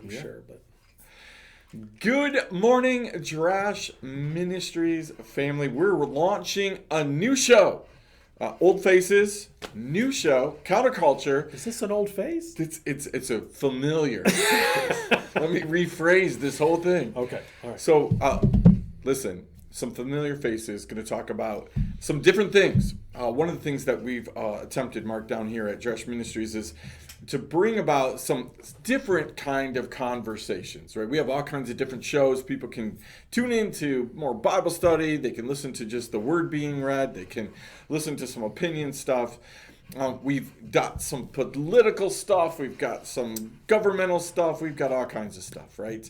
I'm sure. But Good morning, Drash Ministries family. We're launching a new show. Old Faces, new show, Counterculture. is this an old face? It's a familiar. Let me rephrase this whole thing. Okay, all right. So, listen, some familiar faces going to talk about some different things. One of the things that we've attempted, Mark, down here at Drash Ministries is to bring about some different kind of conversations, right? We have all kinds of different shows. People can tune into more Bible study. They can listen to just the word being read. They can listen to some opinion stuff. We've got some political stuff. We've got some governmental stuff. We've got all kinds of stuff, right?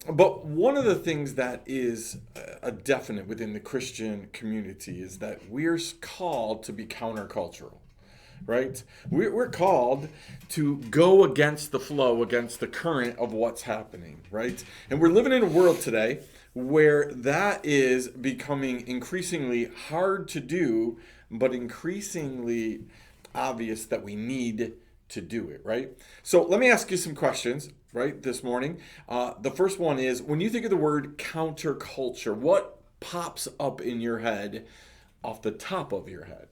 But one of the things that is a definite within the Christian community is that we're called to be countercultural. Right? We're called to go against the flow, against the current of what's happening, right? And we're living in a world today where that is becoming increasingly hard to do, but increasingly obvious that we need to do it, right? So let me ask you some questions, right, this morning. The first one is, when you think of the word counterculture, what pops up in your head off the top of your head?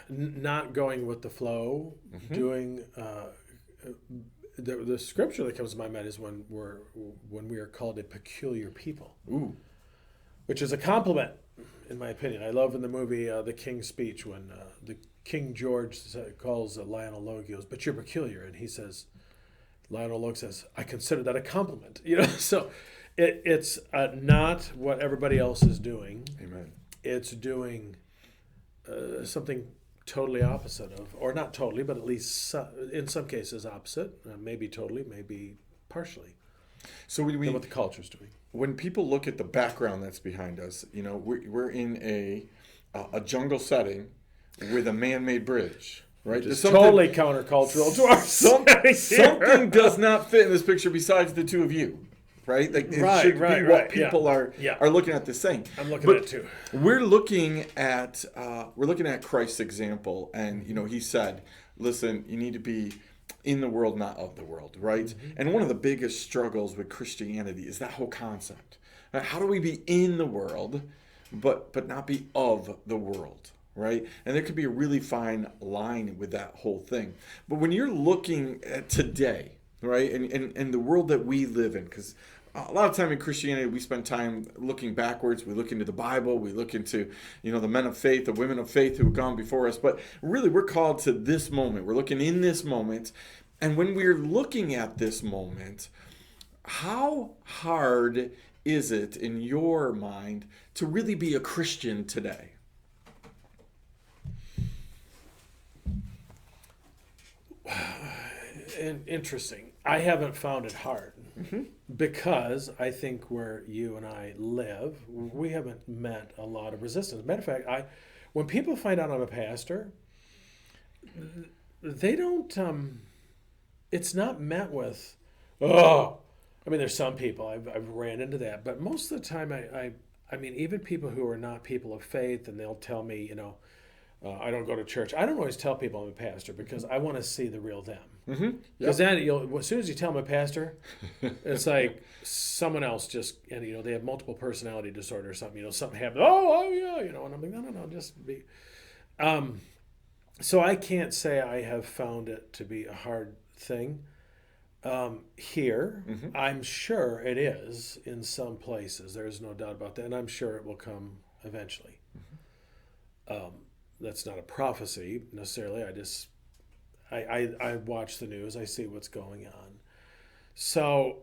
Not going with the flow, doing the scripture that comes to my mind is when we are called a peculiar people. Ooh. Which is a compliment, in my opinion. I love in the movie The King's Speech when the King George calls Lionel Logue, he goes, "But you're peculiar," and he says, Lionel Logue says, "I consider that a compliment." So it's not what everybody else is doing. Amen. It's doing something totally opposite of, or not totally, but at least in some cases opposite, maybe totally, maybe partially. So than what the culture's doing. When people look at the background that's behind us, we're in a jungle setting with a man-made bridge, right? It's totally countercultural to our something does not fit in this picture besides the two of you. Right? Like it should be what people are looking at this saying. I'm looking at it too. We're looking at Christ's example, and he said, "Listen, you need to be in the world, not of the world." Right? Mm-hmm. And one of the biggest struggles with Christianity is that whole concept. How do we be in the world, but not be of the world? Right? And there could be a really fine line with that whole thing. But when you're looking at today, right, and the world that we live in, because a lot of time in Christianity, we spend time looking backwards. We look into the Bible. We look into, the men of faith, the women of faith who have gone before us. But really, we're called to this moment. We're looking in this moment. And when we're looking at this moment, how hard is it in your mind to really be a Christian today? Interesting. I haven't found it hard. Mm-hmm. Because I think where you and I live, we haven't met a lot of resistance. Matter of fact, when people find out I'm a pastor, they don't. It's not met with, oh. I mean, there's some people I've ran into that, but most of the time, I mean, even people who are not people of faith, and they'll tell me, I don't go to church. I don't always tell people I'm a pastor because I want to see the real them. Because then, as soon as you tell them a pastor, it's like someone else and they have multiple personality disorder or something. Something happens. Oh yeah, and I'm like, no, just be. So I can't say I have found it to be a hard thing. Here, I'm sure it is in some places. There's no doubt about that, and I'm sure it will come eventually. That's not a prophecy necessarily. I watch the news. I see what's going on. So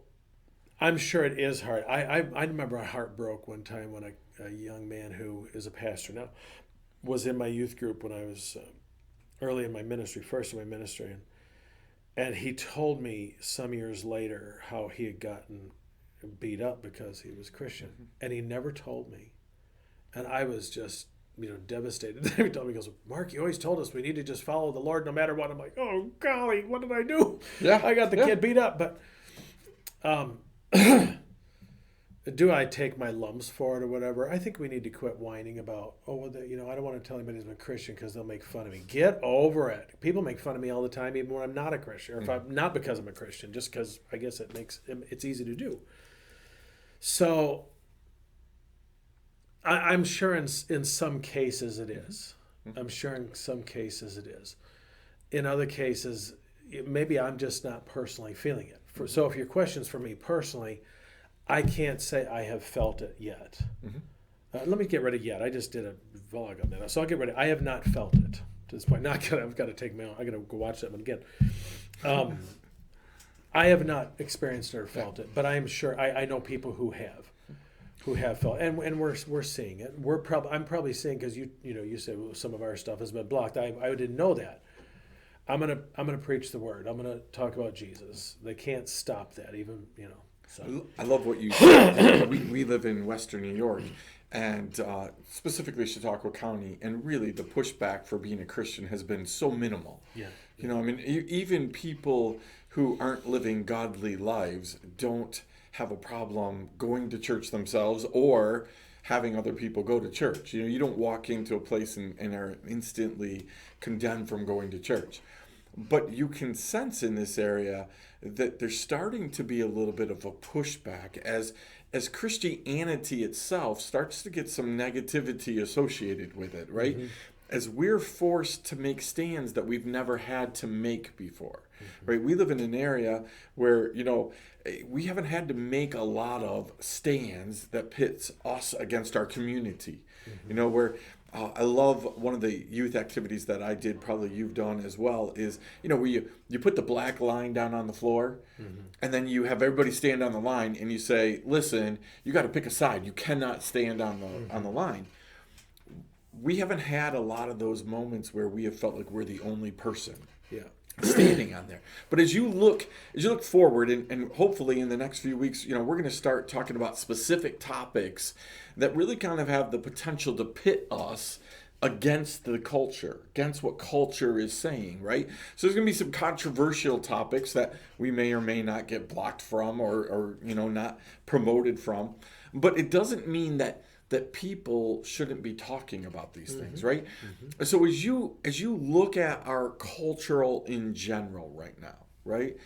I'm sure it is hard. I remember my heart broke one time when a young man who is a pastor now was in my youth group when I was early in my ministry, first in my ministry. And he told me some years later how he had gotten beat up because he was Christian. And he never told me. And I was just devastated. He told me, he goes, "Mark, you always told us we need to just follow the Lord no matter what." I'm like, oh, golly, what did I do? Yeah. I got the kid beat up. But Do I take my lumps for it or whatever? I think we need to quit whining about, oh, well, I don't want to tell anybody I'm a Christian because they'll make fun of me. Get over it. People make fun of me all the time, even when I'm not a Christian, or if I'm not because I'm a Christian, just because I guess it's easy to do. So I'm sure in some cases it is. I'm sure in some cases it is. In other cases, maybe I'm just not personally feeling it. So if your question's for me personally, I can't say I have felt it yet. Let me get rid of yet. I just did a vlog on that, so I'll get rid of it. I have not felt it to this point. Not gonna. I've got to take my own. I got to go watch that one again. I have not experienced or felt it, but I am sure I know people who have felt, and we're seeing it. I'm probably seeing, because you said some of our stuff has been blocked. I didn't know that. I'm gonna preach the word. I'm gonna talk about Jesus. They can't stop that, even. So. I love what you said. We live in Western New York, and specifically Chautauqua County, and really the pushback for being a Christian has been so minimal. Yeah. I mean, even people who aren't living godly lives don't have a problem going to church themselves or having other people go to church. You don't walk into a place and are instantly condemned from going to church. But you can sense in this area that there's starting to be a little bit of a pushback as Christianity itself starts to get some negativity associated with it, right? As we're forced to make stands that we've never had to make before, right? We live in an area where, we haven't had to make a lot of stands that pits us against our community, where I love one of the youth activities that I did, probably you've done as well, is, where you put the black line down on the floor, and then you have everybody stand on the line, and you say, listen, you got to pick a side. You cannot stand on the line. We haven't had a lot of those moments where we have felt like we're the only person standing on there. But as you look forward, and hopefully in the next few weeks, we're going to start talking about specific topics that really kind of have the potential to pit us against the culture, against what culture is saying, right? So there's going to be some controversial topics that we may or may not get blocked from or not promoted from. But it doesn't mean that people shouldn't be talking about these things, right? So as you look at our cultural in general right now, right?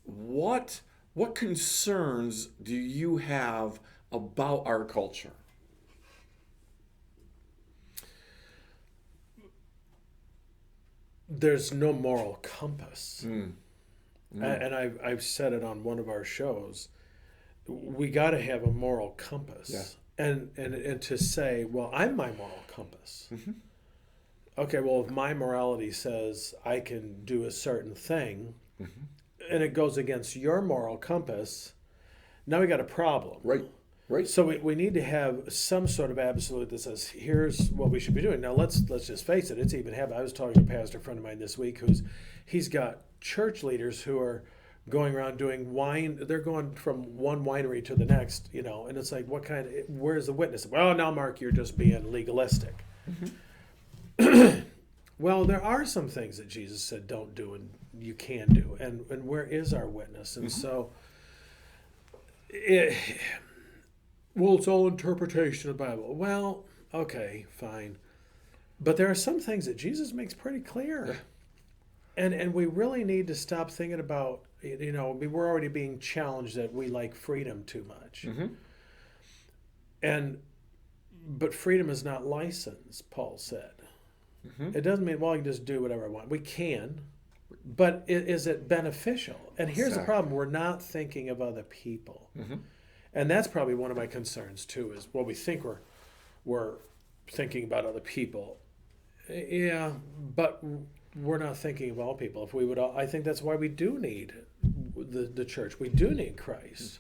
What concerns do you have about our culture? There's no moral compass. And I've said it on one of our shows. We got to have a moral compass. Yeah. And to say, well, I'm my moral compass. Okay, well, if my morality says I can do a certain thing, and it goes against your moral compass, now we got a problem. Right. So we need to have some sort of absolute that says, here's what we should be doing. Now let's just face it. It's even happened. I was talking to a pastor friend of mine this week he's got church leaders who are going around doing wine. They're going from one winery to the next, and it's like, where's the witness? Well, now, Mark, you're just being legalistic. Well, there are some things that Jesus said don't do and you can do. And where is our witness? And so, it's all interpretation of the Bible. Well, okay, fine. But there are some things that Jesus makes pretty clear. And we really need to stop thinking about, we're already being challenged that we like freedom too much. But freedom is not license, Paul said. It doesn't mean, well, I can just do whatever I want. We can, but is it beneficial? And here's the problem. We're not thinking of other people. And that's probably one of my concerns too, is, well, we think we're thinking about other people. Yeah, but we're not thinking of all people. If we would, I think that's why we do need the church. We do need Christ,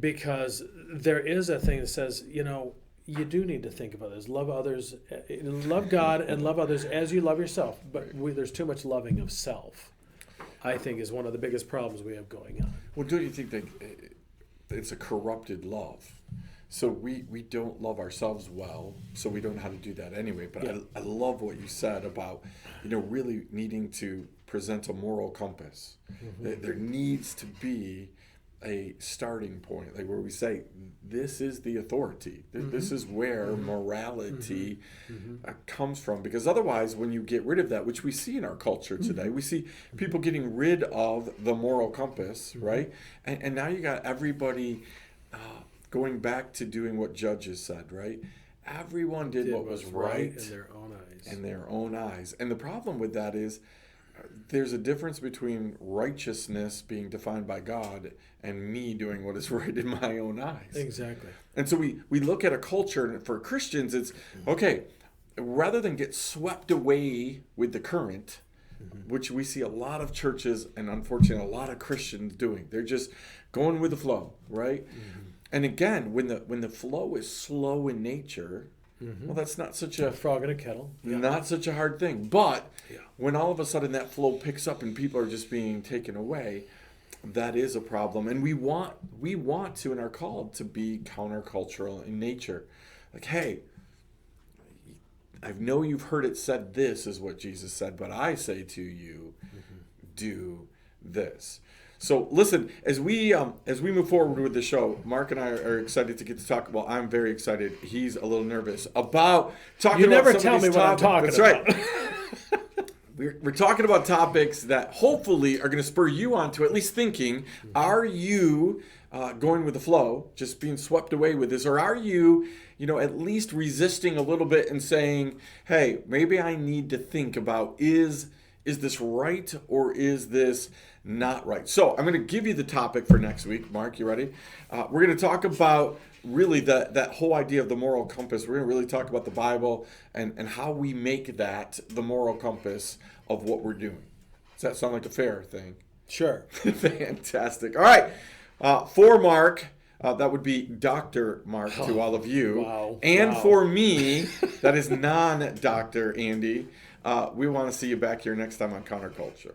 because there is a thing that says, you do need to think of others, love others, love God, and love others as you love yourself. But there's too much loving of self, I think, is one of the biggest problems we have going on. Well, don't you think that it's a corrupted love? So we don't love ourselves well, so we don't know how to do that anyway. But I love what you said about, really needing to present a moral compass. There needs to be a starting point, like where we say this is the authority. This is where morality comes from. Because otherwise, when you get rid of that, which we see in our culture today, we see people getting rid of the moral compass, right? And now you got everybody going back to doing what judges said, right? Everyone did what was right in their own eyes. in their own eyes. And the problem with that is there's a difference between righteousness being defined by God and me doing what is right in my own eyes. Exactly. And so we look at a culture, and for Christians, it's okay, rather than get swept away with the current, which we see a lot of churches and unfortunately a lot of Christians doing. They're just going with the flow, right? And again, when the flow is slow in nature, well, that's not such A a frog in a kettle. not such a hard thing. But Yeah. when all of a sudden that flow picks up and people are just being taken away, that is a problem. And we want to and are called to be countercultural in nature. Like, hey, I know you've heard it said this is what Jesus said, but I say to you, do this. So listen, as we move forward with the show, Mark and I are excited to get to talk. Well, I'm very excited. He's a little nervous about talking. You about never some tell of me these what I'm topics. talking That's right. We're talking about topics that hopefully are going to spur you on to at least thinking: are you going with the flow, just being swept away with this, or are you, at least resisting a little bit and saying, "Hey, maybe I need to think about is this right or is this not right?" So I'm going to give you the topic for next week. Mark, you ready? We're going to talk about really that whole idea of the moral compass. We're going to really talk about the Bible and how we make that the moral compass of what we're doing. Does that sound like a fair thing? Sure. Fantastic. All right. For Mark, that would be Dr. Mark to all of you. Wow. And Wow. for me, that is non-Dr. Andy. We want to see you back here next time on Counterculture.